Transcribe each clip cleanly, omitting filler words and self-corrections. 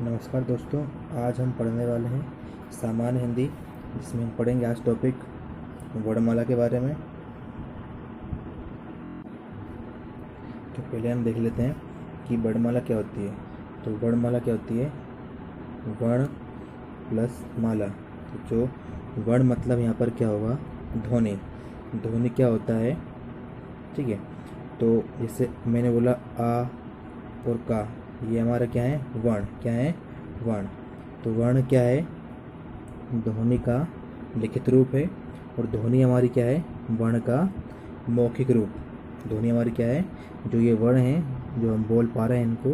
नमस्कार दोस्तों। आज हम पढ़ने वाले हैं सामान्य हिंदी, जिसमें हम पढ़ेंगे आज टॉपिक वर्णमाला के बारे में। तो पहले हम देख लेते हैं कि वर्णमाला क्या होती है। तो वर्णमाला क्या होती है? वर्ण प्लस माला। तो जो वर्ण मतलब यहाँ पर क्या होगा? ध्वनि। ध्वनि क्या होता है? ठीक है। तो जैसे मैंने बोला आ और का, ये हमारा क्या है? वर्ण। क्या है? वर्ण। तो वर्ण क्या है? ध्वनि का लिखित रूप है। और ध्वनि हमारी क्या है? वर्ण का मौखिक रूप। ध्वनि हमारी क्या है? जो ये वर्ण हैं जो हम बोल पा रहे हैं इनको,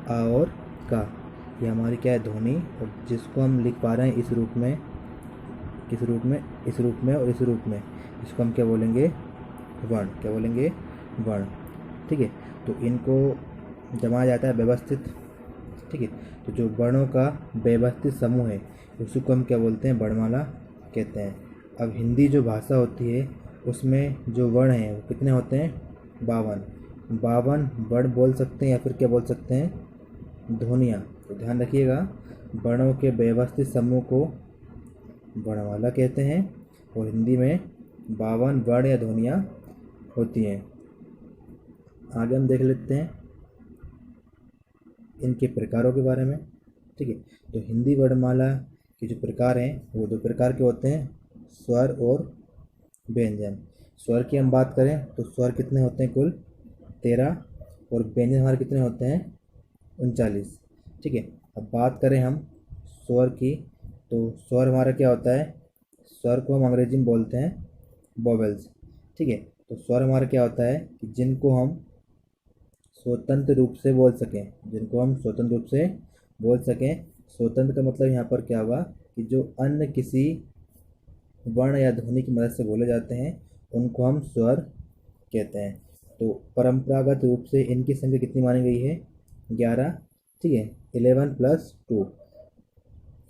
आ और का, ये हमारी क्या है? ध्वनि। और जिसको हम लिख पा रहे हैं इस रूप में, किस रूप में? इस रूप में और इस रूप में, इसको हम क्या बोलेंगे? वर्ण। क्या बोलेंगे? वर्ण। ठीक है। तो इनको जमाया जाता है व्यवस्थित। ठीक है। तो जो वर्णों का व्यवस्थित समूह है उसी को हम क्या बोलते हैं? वर्णमाला कहते हैं। अब हिंदी जो भाषा होती है उसमें जो वर्ण हैं वो कितने होते हैं? 52। 52 वर्ण बोल सकते हैं या फिर क्या बोल सकते हैं? ध्वनियाँ। तो ध्यान रखिएगा, वर्णों के व्यवस्थित समूह को वर्णमाला कहते हैं और हिंदी में 52 वर्ण या ध्वनियाँ होती हैं। आगे हम देख लेते हैं इनके प्रकारों के बारे में। ठीक है। तो हिंदी वर्णमाला के जो प्रकार हैं वो 2 प्रकार के होते हैं, स्वर और व्यंजन। स्वर की हम बात करें तो स्वर कितने होते हैं? कुल 13। और व्यंजन हमारे कितने होते हैं? 39। ठीक है। अब बात करें हम स्वर की, तो स्वर हमारा क्या होता है? स्वर को हम अंग्रेजी में बोलते हैं वोवेल्स। ठीक है। तो स्वर हमारा क्या होता है कि जिनको हम स्वतंत्र रूप से बोल सकें, जिनको हम स्वतंत्र रूप से बोल सकें। स्वतंत्र का मतलब यहाँ पर क्या हुआ कि जो अन्य किसी वर्ण या ध्वनि की मदद से बोले जाते हैं उनको हम स्वर कहते हैं। तो परंपरागत रूप से इनकी संख्या कितनी मानी गई है? 11। ठीक है। 11 प्लस 2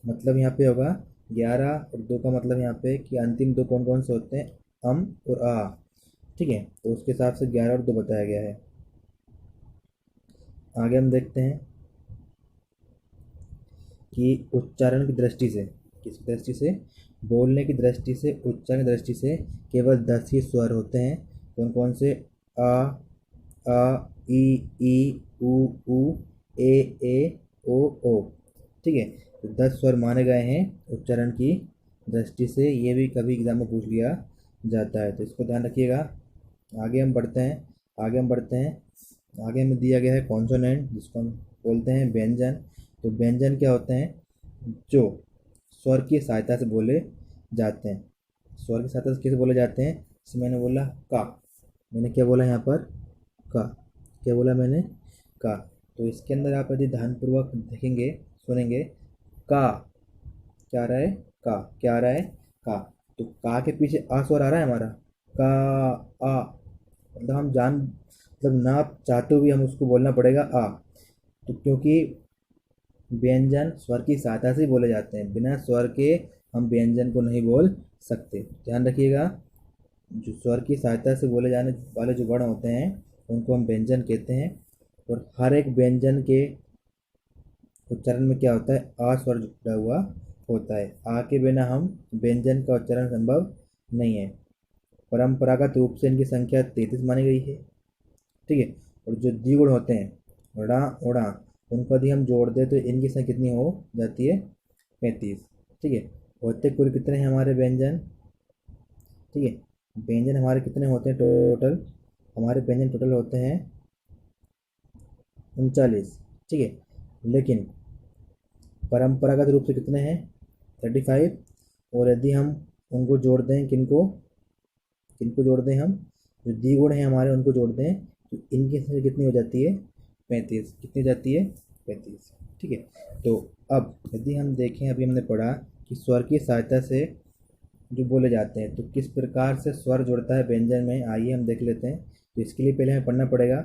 मतलब यहाँ पे होगा 11, और 2 का मतलब यहाँ पे कि अंतिम 2 कौन कौन से होते हैं? अम और आ। ठीक है। तो उसके हिसाब से 11 और 2 बताया गया है। आगे हम देखते हैं कि उच्चारण की दृष्टि से, किस दृष्टि से? बोलने की दृष्टि से, उच्चारण की दृष्टि से केवल 10 ही स्वर होते हैं। कौन कौन से? आ, आ, ई, उ, ए, ओ। ठीक है। तो 10 स्वर माने गए हैं उच्चारण की दृष्टि से। ये भी कभी एग्जाम में पूछ लिया जाता है, तो इसको ध्यान रखिएगा। आगे हम बढ़ते हैं। आगे हमें दिया गया है कॉन्सोनेंट, जिसको हम बोलते हैं व्यंजन। तो व्यंजन क्या होते हैं? जो स्वर की सहायता से बोले जाते हैं। स्वर की सहायता से कैसे बोले जाते हैं? जैसे मैंने बोला का, मैंने क्या बोला यहाँ पर? का। क्या बोला मैंने? का। तो इसके अंदर आप यदि ध्यानपूर्वक देखेंगे, सुनेंगे, का क्या आ रहा है? का क्या आ रहा है? का। तो का के पीछे आ स्वर आ रहा है हमारा, का, आ। मतलब हम मतलब ना चाहते हुए हम उसको बोलना पड़ेगा आ। तो क्योंकि व्यंजन स्वर की सहायता से बोले जाते हैं, बिना स्वर के हम व्यंजन को नहीं बोल सकते। ध्यान रखिएगा, जो स्वर की सहायता से बोले जाने वाले जो वर्ण होते हैं उनको हम व्यंजन कहते हैं। और हर एक व्यंजन के उच्चारण में क्या होता है? आ स्वर जुड़ा हुआ होता है। आ के बिना हम व्यंजन का उच्चारण संभव नहीं है। परंपरागत रूप से इनकी संख्या 33 मानी गई है। ठीक है। और जो द्विगुण होते हैं ड़ा उड़ा, उनको यदि हम जोड़ दें तो इनकी संख्या कितनी हो जाती है? 35। ठीक है। होते कुल कितने हैं हमारे व्यंजन? ठीक है। व्यंजन हमारे कितने होते हैं टोटल? हमारे व्यंजन टोटल होते हैं 39। ठीक है। लेकिन परंपरागत रूप से कितने हैं? 35। और यदि हम उनको जोड़ दें, किनको किनको जोड़ दें? हम जो द्विगुण हैं हमारे उनको जोड़ दें तो इनकी संख्या कितनी हो जाती है? 35। कितनी जाती है? 35। ठीक है। तो अब यदि हम देखें, अभी हमने पढ़ा कि स्वर की सहायता से जो बोले जाते हैं, तो किस प्रकार से स्वर जुड़ता है व्यंजन में, आइए हम देख लेते हैं। तो इसके लिए पहले हमें पढ़ना पड़ेगा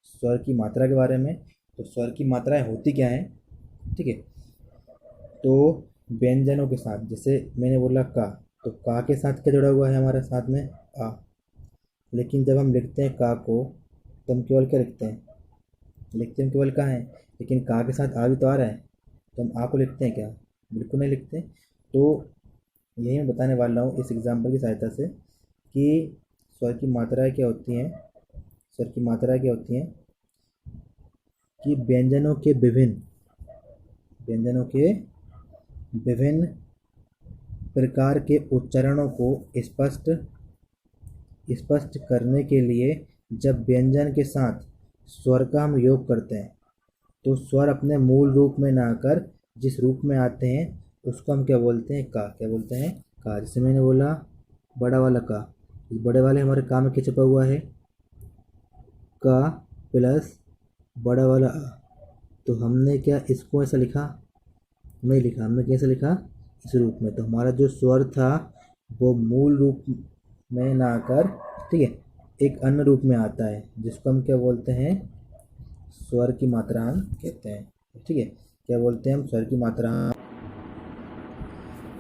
स्वर की मात्रा के बारे में। तो स्वर की मात्राएं होती क्या हैं? ठीक है। तो व्यंजनों के साथ, जैसे मैंने बोला का, तो का के साथ क्या जुड़ा हुआ है हमारे साथ में? आ। लेकिन जब हम लिखते हैं का को तो हम केवल क्या लिखते हैं? लिखते हैं केवल का है। लेकिन का के साथ आ भी तो आ रहा है, तो हम आ को लिखते हैं क्या? बिल्कुल नहीं लिखते। तो यही मैं बताने वाला हूँ इस एग्जाम्पल की सहायता से कि स्वर की मात्राएं क्या होती हैं। स्वर की मात्राएं क्या होती हैं कि व्यंजनों के विभिन्न प्रकार के उच्चारणों को स्पष्ट स्पष्ट करने के लिए जब व्यंजन के साथ स्वर का हम योग करते हैं तो स्वर अपने मूल रूप में ना आकर जिस रूप में आते हैं उसको हम क्या बोलते हैं? का। क्या बोलते हैं? का। जैसे मैंने बोला बड़ा वाला का, इस बड़े वाले हमारे का में क्या छपा हुआ है? का प्लस बड़ा वाला आ। तो हमने क्या इसको ऐसा लिखा? नहीं लिखा। हमने कैसे लिखा? इस रूप में। तो हमारा जो स्वर था वो मूल रूप में ना आकर, ठीक है, एक अन्य रूप में आता है जिसको हम क्या बोलते हैं? स्वर की मात्रा हम कहते हैं। ठीक है, क्या बोलते हैं हम? स्वर की मात्रा।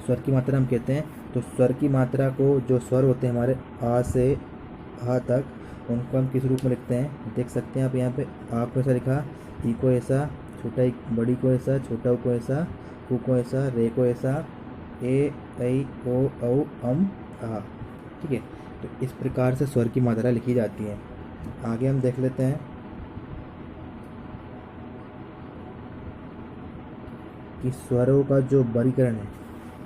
स्वर की मात्रा हम कहते हैं। तो स्वर की मात्रा को, जो स्वर होते हैं हमारे आ से आ तक, उनको हम किस रूप में लिखते हैं? देख सकते हैं आप यहाँ पे आ को ऐसा लिखा, ई को ऐसा, छोटा ई बड़ी को ऐसा, छोटा ऊ को ऐसा, ऊ को ऐसा, रे को ऐसा, ए ऐ ओ औ अम आ। ठीक है, तो इस प्रकार से स्वर की मात्रा लिखी जाती है। आगे हम देख लेते हैं कि स्वरों का जो वर्गीकरण है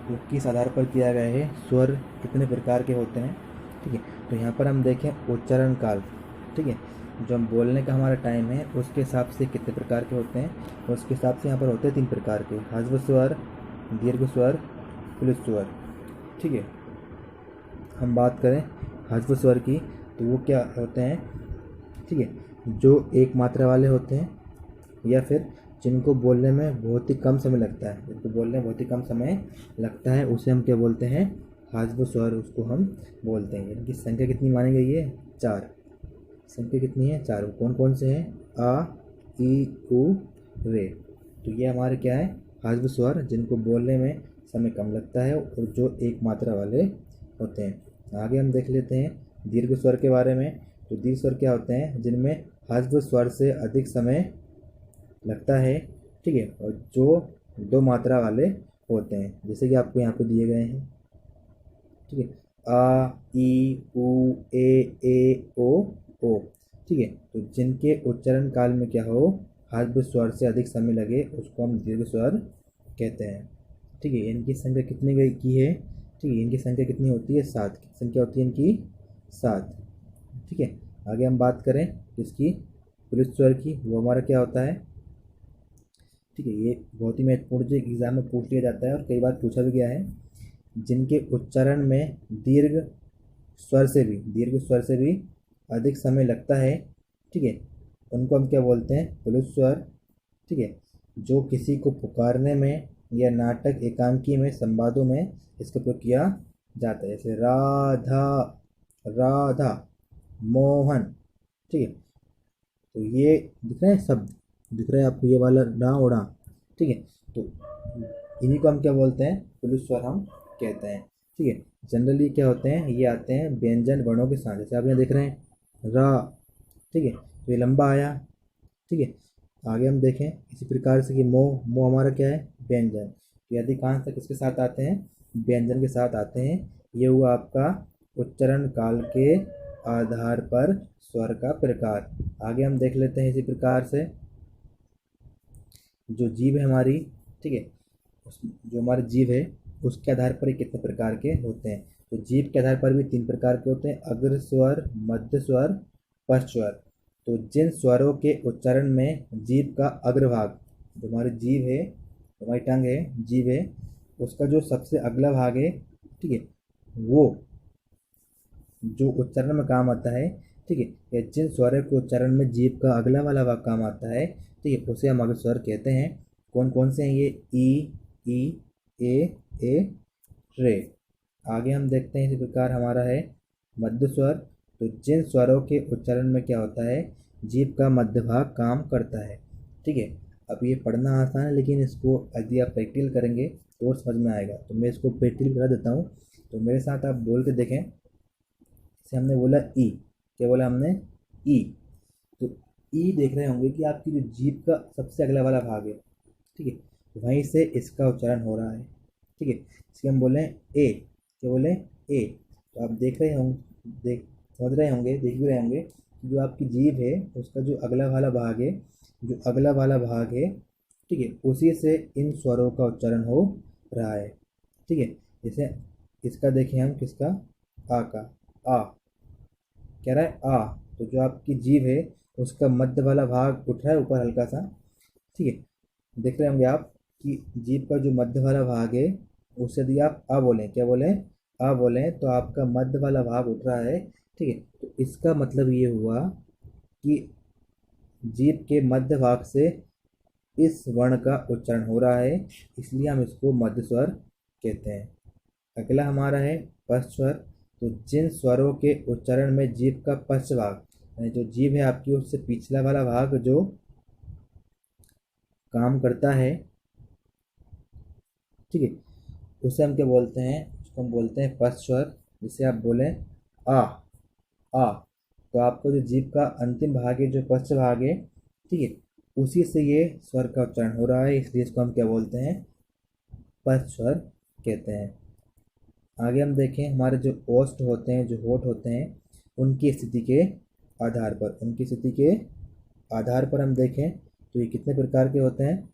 वो किस आधार पर किया गया है, स्वर कितने प्रकार के होते हैं। ठीक है, तो यहाँ पर हम देखें उच्चारण काल। ठीक है, जो हम बोलने का हमारा टाइम है उसके हिसाब से कितने प्रकार के होते हैं, उसके हिसाब से यहाँ पर होते हैं 3 प्रकार के: ह्रस्व स्वर, दीर्घ स्वर, प्लुत स्वर। ठीक है, हम बात करें ह्रस्व स्वर की तो वो क्या होते हैं? ठीक है, जो एक मात्रा वाले होते हैं या फिर जिनको बोलने में बहुत ही कम समय लगता है, जिनको बोलने में बहुत ही कम समय लगता है उसे हम क्या बोलते हैं? ह्रस्व स्वर उसको हम बोलते हैं। इनकी संख्या कितनी मानी गई है? 4। संख्या कितनी है? 4। कौन कौन से हैं? आ, ई, उ, रे। तो ये हमारे क्या है? ह्रस्व स्वर, जिनको बोलने में समय कम लगता है और जो एक मात्रा वाले होते हैं। आगे हम देख लेते हैं दीर्घ स्वर के बारे में। तो दीर्घ स्वर क्या होते हैं? जिनमें ह्रस्व स्वर से अधिक समय लगता है। ठीक है, और जो 2 मात्रा वाले होते हैं, जैसे कि आपको यहाँ पे दिए गए हैं। ठीक है, आ, ई, उ, ओ, ओ। ठीक है, तो जिनके उच्चारण काल में क्या हो, ह्रस्व स्वर से अधिक समय लगे उसको हम दीर्घ स्वर कहते हैं। ठीक है, इनकी संख्या कितनी गई की है? ठीक है, इनकी संख्या कितनी होती है? 7 की संख्या होती है इनकी 7। ठीक है, आगे हम बात करें इसकी प्लुत स्वर की। वो हमारा क्या होता है? ठीक है, ये बहुत ही महत्वपूर्ण जो एग्जाम में पूछ लिया जाता है और कई बार पूछा भी गया है। जिनके उच्चारण में दीर्घ स्वर से भी अधिक समय लगता है, ठीक है, उनको हम क्या बोलते हैं? प्लुत स्वर। ठीक है, जो किसी को पुकारने में या नाटक एकांकी में संवादों में इसका प्रयोग किया जाता है, जैसे राधा, राधा, मोहन। ठीक है, तो ये दिख रहे हैं शब्द, दिख रहा है आपको ये वाला डा ओड़ा। ठीक है, तो इन्हीं को हम क्या बोलते हैं? प्लुत स्वर हम कहते हैं। ठीक है, जनरली क्या होते हैं? ये आते हैं व्यंजन वर्णों के साथ, जैसे आप यहाँ देख रहे हैं रा। ठीक है, तो ये लंबा आया। ठीक है, आगे हम देखें इसी प्रकार से कि मो। मो हमारा क्या है? व्यंजन। तो ये अधिकांश तक किसके साथ आते हैं? व्यंजन के साथ आते हैं। ये हुआ आपका उच्चारण काल के आधार पर स्वर का प्रकार। आगे हम देख लेते हैं इसी प्रकार से जो जीभ है हमारी। ठीक है, जो हमारी जीभ है उसके आधार पर ये कितने प्रकार के होते हैं? तो जीभ के आधार पर भी 3 प्रकार के होते हैं: अग्र स्वर, मध्य स्वर, पश्च स्वर। तो जिन स्वरों के उच्चारण में जीभ का अग्रभाग, जो हमारी जीभ है, हमारी टंग है, जीभ है, उसका जो सबसे अगला भाग है, ठीक है, वो जो उच्चारण में काम आता है, ठीक है, या जिन स्वरों के उच्चारण में जीभ का अगला वाला भाग काम आता है, ठीक है, उसे हम अग्र स्वर कहते हैं। कौन कौन से हैं ये? ई, ए, रे। आगे हम देखते हैं इसी प्रकार हमारा है मध्य स्वर। तो जिन स्वरों के उच्चारण में क्या होता है? जीभ का मध्य भाग काम करता है। ठीक है, अब ये पढ़ना आसान है लेकिन इसको यदि आप प्रैक्टिकल करेंगे तो समझ में आएगा। तो मैं इसको प्रैक्टिकल करा देता हूँ, तो मेरे साथ आप बोल के देखें। जैसे हमने बोला ई, क्या बोला हमने? ई। तो ई देख रहे होंगे कि आपकी जो जीभ का सबसे अगला वाला भाग है, ठीक है, वहीं से इसका उच्चारण हो रहा है, ठीक है। इसके हम बोले ए, क्या बोले ए। तो आप देख रहे होंगे, समझ रहे होंगे, देख भी रहे होंगे कि जो आपकी जीभ है उसका जो अगला वाला भाग है, जो अगला वाला भाग है, ठीक है, उसी से इन स्वरों का उच्चारण हो रहा है, ठीक है। जैसे इसका देखें हम, किसका, आ का, आ कह रहा है आ, तो जो आपकी जीभ है उसका मध्य वाला भाग उठ रहा है ऊपर हल्का सा, ठीक है। देख रहे होंगे आप कि जीभ का जो मध्य वाला भाग है उससे यदि आप आ बोलें, क्या बोलें, आ बोलें, तो आपका मध्य वाला भाग उठ रहा है, ठीक है। तो इसका मतलब ये हुआ कि जीभ के मध्य भाग से इस वर्ण का उच्चारण हो रहा है, इसलिए हम इसको मध्य स्वर कहते हैं। अगला हमारा है पश्च स्वर। तो जिन स्वरों के उच्चारण में जीभ का पश्च भाग, यानी जो जीभ है आपकी उससे पिछला वाला भाग जो काम करता है, ठीक है, उसे हम क्या बोलते हैं, उसको हम बोलते हैं पश्च स्वर। जिसे आप बोलें आ, आ, तो आपको जो जीभ का अंतिम भाग है, जो पश्च भाग है, ठीक है, उसी से ये स्वर का उच्चारण हो रहा है, इसलिए इसको हम क्या बोलते हैं, पश्च स्वर कहते हैं। आगे हम देखें, हमारे जो ओष्ठ होते हैं, जो होठ होते हैं, उनकी स्थिति के आधार पर, उनकी स्थिति के आधार पर हम देखें तो ये कितने प्रकार के होते हैं,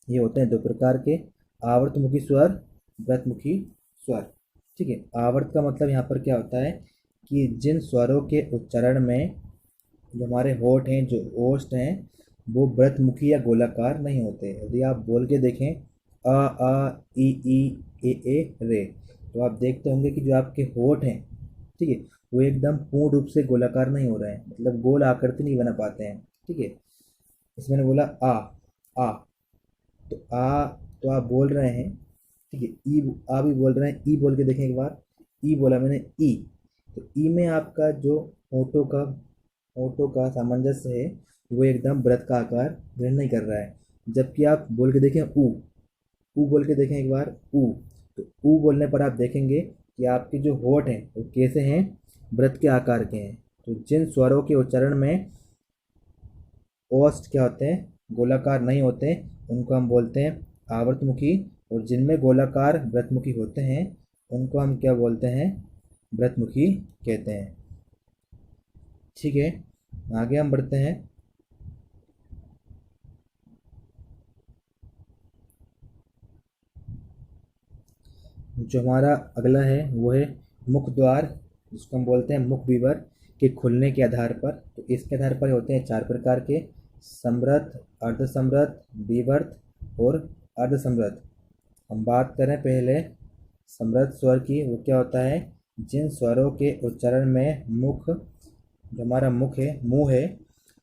ये होते हैं दो प्रकार के, आवर्तमुखी स्वर, व्रतमुखी स्वर, ठीक है। आवर्त का मतलब यहाँ पर क्या होता है कि जिन स्वरों के उच्चारण में जो हमारे होठ हैं, जो ओष्ठ हैं, वो व्रतमुखी या गोलाकार नहीं होते। यदि आप बोल के देखें आ ई ए रे, तो आप देखते होंगे कि जो आपके होठ हैं, ठीक है, वो एकदम पूर्ण रूप से गोलाकार नहीं हो रहे हैं, मतलब गोल आकृति नहीं बना पाते हैं, ठीक है। इसमें मैंने बोला आ, तो आ, तो आप बोल रहे हैं, ठीक है, ई, आ भी बोल रहे हैं, ई बोल के देखें एक बार, ई बोला मैंने, ई, तो ई में आपका जो होठों का सामंजस्य है वो एकदम व्रत का आकार ग्रहण नहीं कर रहा है। जबकि आप बोल के देखें ऊ बोल के देखें एक बार, ऊ, तो ऊ बोलने पर आप देखेंगे कि आपके जो होठ हैं वो कैसे हैं, व्रत के आकार के हैं। तो जिन स्वरों के उच्चारण में ओष्ठ क्या होते हैं, गोलाकार नहीं होते, उनको हम बोलते हैं आवर्तमुखी, और जिनमें गोलाकार व्रतमुखी होते हैं उनको हम क्या बोलते हैं, व्रतमुखी कहते हैं, ठीक है। आगे हम बढ़ते हैं। जो हमारा अगला है वो है मुख द्वार, जिसको हम बोलते हैं मुख विवर के खुलने के आधार पर। तो इसके आधार पर होते हैं चार प्रकार के, समृद्ध, अर्धसमृद्ध, विवर्त और अर्धसमृद्ध। हम बात करें पहले समृद्ध स्वर की, वो क्या होता है, जिन स्वरों के उच्चारण में मुख, जो हमारा मुख है, मुंह है,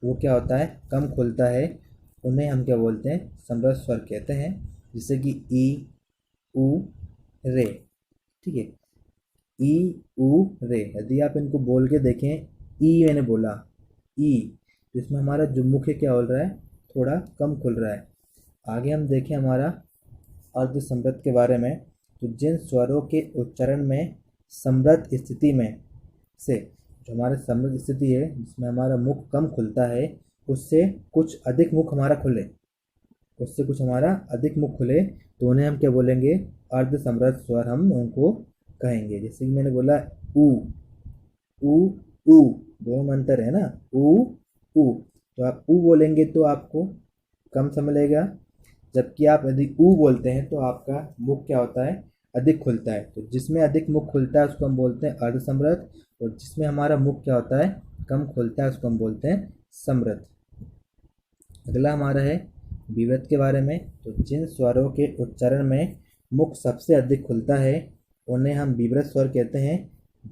वो क्या होता है, कम खुलता है, उन्हें हम क्या बोलते हैं, समृद्ध स्वर कहते हैं। जैसे कि ई, उ, रे, ठीक है, ई, उ, रे। यदि आप इनको बोल के देखें, ई मैंने बोला, ई, तो इसमें हमारा जो मुख है क्या बोल रहा है, थोड़ा कम खुल रहा है। आगे हम देखें हमारा अर्ध समृद्ध के बारे में। तो जिन स्वरों के उच्चारण में समृद्ध स्थिति में से, जो हमारे समृद्ध स्थिति है जिसमें हमारा मुख कम खुलता है, उससे कुछ अधिक मुख हमारा खुले, उससे कुछ हमारा अधिक मुख खुले, तो उन्हें हम क्या बोलेंगे, अर्ध समृद्ध स्वर हम उनको कहेंगे। जैसे कि मैंने बोला ऊ, ऊ, ऊ, दोनों में अंतर है ना, ऊ, ऊ, तो आप ऊ बोलेंगे तो आपको कम समय लगेगा, जबकि आप यदि ऊ बोलते हैं तो आपका मुख क्या होता है, अधिक खुलता है। तो जिसमें अधिक मुख खुलता है उसको हम बोलते हैं अर्ध समृद्ध, और जिसमें हमारा मुख क्या होता है, कम खुलता है, उसको हम बोलते हैं समृद्ध। अगला हमारा है विव्रत के बारे में। तो जिन स्वरों के उच्चारण में मुख सबसे अधिक खुलता है उन्हें हम विव्रत स्वर कहते हैं।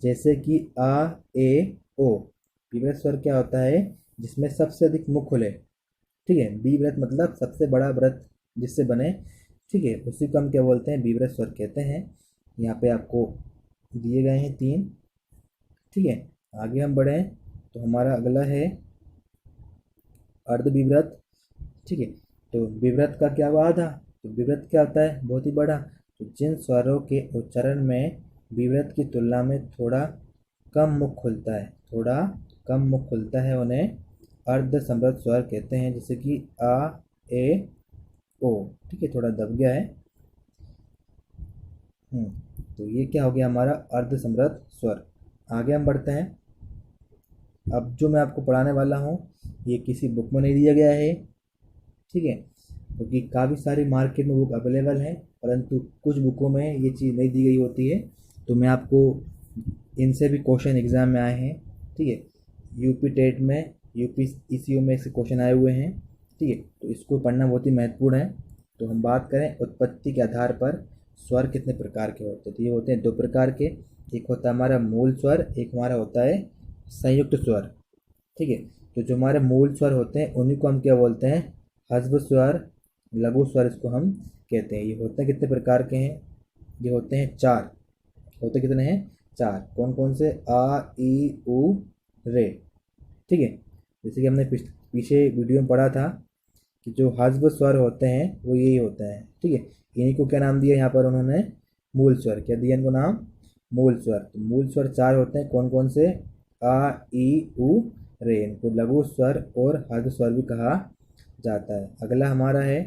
जैसे कि आ, ए, ओ। विव्रत स्वर क्या होता है, जिसमें सबसे अधिक मुख खुले, ठीक है, विव्रत मतलब सबसे बड़ा व्रत जिससे बने, ठीक है, उसी को हम क्या बोलते हैं, विव्रत स्वर कहते हैं। यहाँ पे आपको दिए गए हैं तीन, ठीक है। आगे हम बढ़ें तो हमारा अगला है अर्ध विव्रत, ठीक है। तो विव्रत का क्या हुआ, आधा, तो विव्रत क्या होता है, बहुत ही बड़ा। तो जिन स्वरों के उच्चारण में विव्रत की तुलना में थोड़ा कम मुख खुलता है, थोड़ा कम मुख खुलता है, उन्हें अर्ध समृद्ध स्वर कहते हैं, जैसे कि आ, ए, ओ। ठीक है, थोड़ा दब गया है। तो ये क्या हो गया हमारा अर्ध समृद्ध स्वर। आगे हम बढ़ते हैं। अब जो मैं आपको पढ़ाने वाला हूँ ये किसी बुक में नहीं दिया गया है, ठीक है, क्योंकि काफ़ी सारी मार्केट में बुक अवेलेबल है, परंतु कुछ बुकों में ये चीज़ नहीं दी गई होती है। तो मैं आपको इनसे भी क्वेश्चन एग्ज़ाम में आए हैं, ठीक है, यूपी टेट में, यूपी ईसीयू में से क्वेश्चन आए हुए हैं, ठीक है, तो इसको पढ़ना बहुत ही महत्वपूर्ण है। तो हम बात करें उत्पत्ति के आधार पर स्वर कितने प्रकार के होते हैं, तो ये होते हैं दो प्रकार के। एक होता है हमारा मूल स्वर, एक हमारा होता है संयुक्त स्वर, ठीक है। तो जो हमारे मूल स्वर होते हैं उन्हीं को हम क्या बोलते हैं, हस्व स्वर, लघु स्वर इसको हम कहते हैं। ये होते हैं कितने प्रकार के हैं, ये होते हैं चार। होते कितने हैं, चार। कौन कौन से, आ, ई, उ, रे, ठीक है। जैसे कि हमने पीछे वीडियो में पढ़ा था कि जो हस्व स्वर होते हैं वो यही होते हैं, ठीक है। इन्हीं को क्या नाम दिया यहाँ पर उन्होंने, मूल स्वर। क्या दिया इनको नाम, मूल स्वर। तो मूल स्वर चार होते हैं, कौन कौन से, आ, ई, उ, रे। इनको लघु स्वर और हस्व स्वर भी कहा जाता है। अगला हमारा है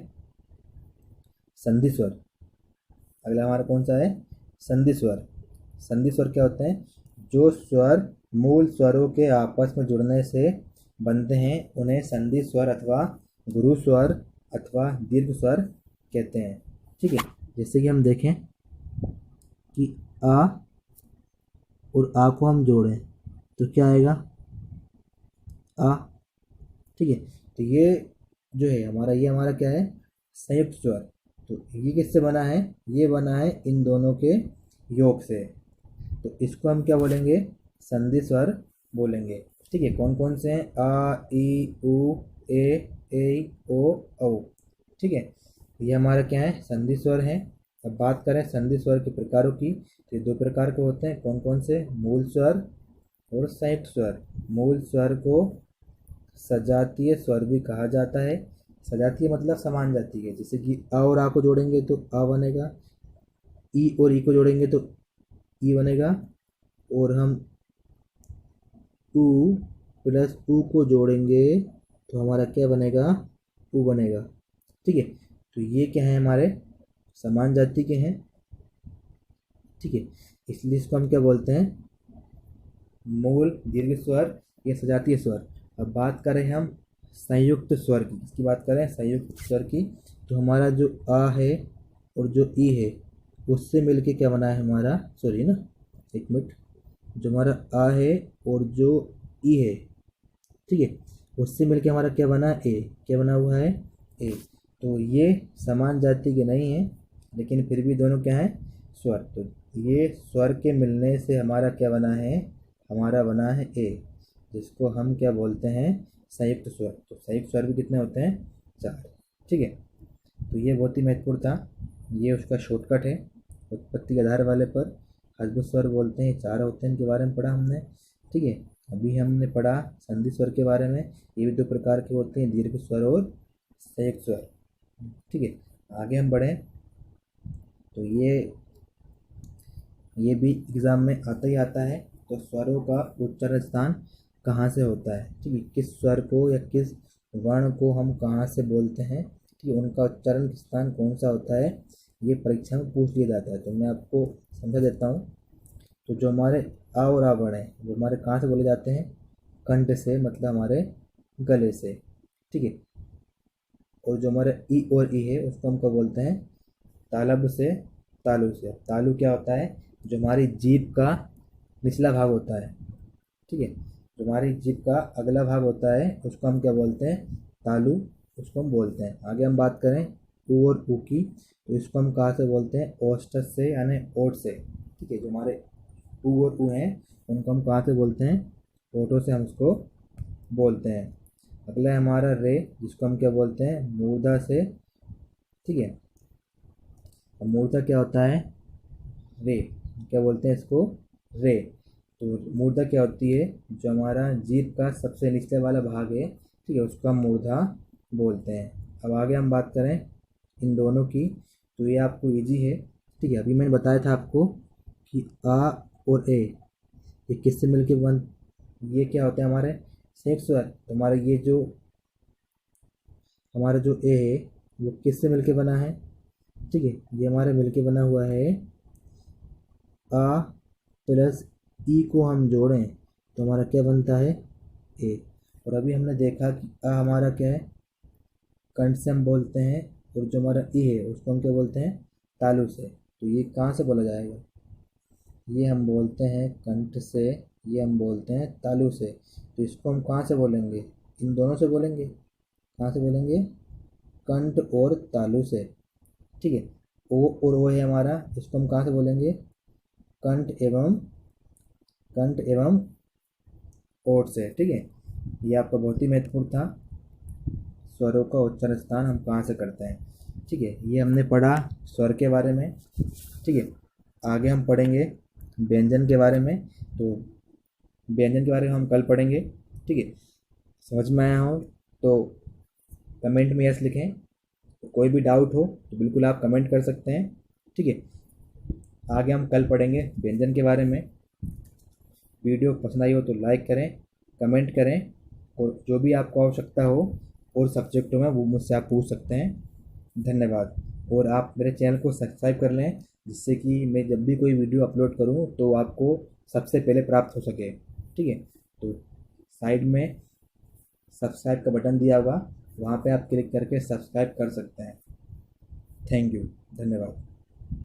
संधि स्वर। अगला हमारा कौन सा है, संधि स्वर। संधि स्वर क्या होते हैं, जो स्वर मूल स्वरों के आपस में जुड़ने से बनते हैं उन्हें संधि स्वर अथवा गुरु स्वर अथवा दीर्घ स्वर कहते हैं, ठीक है। जैसे कि हम देखें कि आ और आ को हम जोड़ें तो क्या आएगा, आ, ठीक है। तो ये जो है हमारा, ये हमारा क्या है, संयुक्त स्वर। तो ये किससे बना है, ये बना है इन दोनों के योग से। तो इसको हम क्या बोलेंगे, संधि स्वर बोलेंगे, ठीक है। कौन कौन से हैं, आ, ई, उ, ए, ओ, औ, ठीक है। ये हमारा क्या है, संधि स्वर है। अब बात करें संधि स्वर के प्रकारों की, तो ये दो प्रकार के होते हैं, कौन कौन से, मूल स्वर और संयुक्त स्वर। मूल स्वर को सजातीय स्वर भी कहा जाता है। सजातीय मतलब समान जाति है, जैसे कि अ और आ को जोड़ेंगे तो अ बनेगा, ई और ई को जोड़ेंगे तो ई बनेगा, और हम उ प्लस उ को जोड़ेंगे तो हमारा क्या बनेगा, उ बनेगा, ठीक है। तो ये क्या है, हमारे समान जाति के हैं, ठीक है। इसलिए इसको हम क्या बोलते हैं, मूल दीर्घ स्वर या सजातीय स्वर। अब बात करें हम संयुक्त स्वर की, इसकी बात करें संयुक्त स्वर की, तो हमारा जो आ है और जो ई है उससे मिलके क्या बना है हमारा, सॉरी ना, एक मिनट, जो हमारा आ है और जो ई है, ठीक है, उससे मिलके हमारा क्या बना, ए। क्या बना हुआ है, ए। तो ये समान जाति के नहीं है, लेकिन फिर भी दोनों क्या है, स्वर। तो ये स्वर के मिलने से हमारा क्या बना है, हमारा बना है ए, जिसको हम क्या बोलते हैं, संयुक्त स्वर। तो संयुक्त स्वर भी कितने होते हैं, चार, ठीक है। तो ये बहुत ही महत्वपूर्ण था, ये उसका शॉर्टकट है। उत्पत्ति के आधार वाले पर हस्व स्वर बोलते हैं, चार होते हैं, इनके बारे में पढ़ा हमने, ठीक है। अभी हमने पढ़ा संधि स्वर के बारे में, ये भी दो प्रकार के होते हैं, दीर्घ स्वर और संयुक्त स्वर, ठीक है। आगे हम बढ़ें तो ये भी एग्ज़ाम में आता ही आता है। तो स्वरों का उच्चारण स्थान कहाँ से होता है, ठीक है, किस स्वर को या किस वर्ण को हम कहाँ से बोलते हैं, ठीक है, उनका उच्चारण स्थान कौन सा होता है, ये परीक्षा में पूछ लिया जाता है। तो मैं आपको समझा देता हूँ। तो जो हमारे आ और आ वर्ण हैं वो हमारे कहाँ से बोले जाते हैं, कंठ से, मतलब हमारे गले से, ठीक है। और जो हमारे ई और ई है उसको हम क्या बोलते हैं, तालब से, तालु से। तालु क्या होता है, जो हमारी जीभ का निचला भाग होता है, ठीक है। जो हमारी जीभ का अगला भाग होता है उसको हम क्या बोलते हैं, तालु, उसको हम बोलते हैं। आगे हम बात करें उ और ऊ की, तो इसको हम कहाँ से बोलते हैं, ओष्ठ से, यानी ओठ से, ठीक है। जो हमारे उ और ऊ हैं उनको हम कहाँ से बोलते हैं, ओठों से हम उसको बोलते हैं। अगला है हमारा रे, जिसको हम क्या बोलते हैं, मूर्धा से, ठीक है। अब मूर्धा क्या होता है, रे, क्या बोलते हैं इसको, रे। तो मूर्धा क्या होती है, जो हमारा जीभ का सबसे निचले वाला भाग है, ठीक है, उसको हम मूर्धा बोलते हैं। अब आगे हम बात करें इन दोनों की, तो ये आपको इजी है, ठीक है। अभी मैंने बताया था आपको कि आ और ए ये किससे मिलके बन, ये क्या होते हैं हमारे संयुक्त स्वर। तो हमारा जो ए है वो किससे मिलके बना है? ठीक है, ये हमारा मिलके बना हुआ है आ प्लस ई को हम जोड़ें तो हमारा क्या बनता है? ए। और अभी हमने देखा कि आ हमारा क्या है? कंठ से हम बोलते हैं, और जो हमारा ई है उसको हम क्या बोलते हैं? तालु से। तो ये कहाँ से बोला जाएगा? ये हम बोलते हैं कंठ से, ये हम बोलते हैं तालु से। तो इसको हम कहाँ से बोलेंगे? इन दोनों से बोलेंगे। कहाँ से बोलेंगे? कंठ और तालु से। ठीक है। ओ और ओ है हमारा, इसको हम कहाँ से बोलेंगे? कंठ एवं ओठ से। ठीक है, ये आपका बहुत ही महत्वपूर्ण था, स्वरों का उच्चारण स्थान हम कहाँ से करते हैं। ठीक है, ये हमने पढ़ा स्वर के बारे में। ठीक है, आगे हम पढ़ेंगे व्यंजन के बारे में। तो व्यंजन के बारे में हम कल पढ़ेंगे। ठीक है, समझ में आया हो तो कमेंट में यस लिखें। तो कोई भी डाउट हो तो बिल्कुल आप कमेंट कर सकते हैं। ठीक है, आगे हम कल पढ़ेंगे व्यंजन के बारे में। वीडियो पसंद आई हो तो लाइक करें, कमेंट करें, और जो भी आपको आवश्यकता हो और सब्जेक्टों में वो मुझसे आप पूछ सकते हैं। धन्यवाद। और आप मेरे चैनल को सब्सक्राइब कर लें, जिससे कि मैं जब भी कोई वीडियो अपलोड करूं तो आपको सबसे पहले प्राप्त हो सके। ठीक है, तो साइड में सब्सक्राइब का बटन दिया होगा, वहाँ पे आप क्लिक करके सब्सक्राइब कर सकते हैं। थैंक यू, धन्यवाद।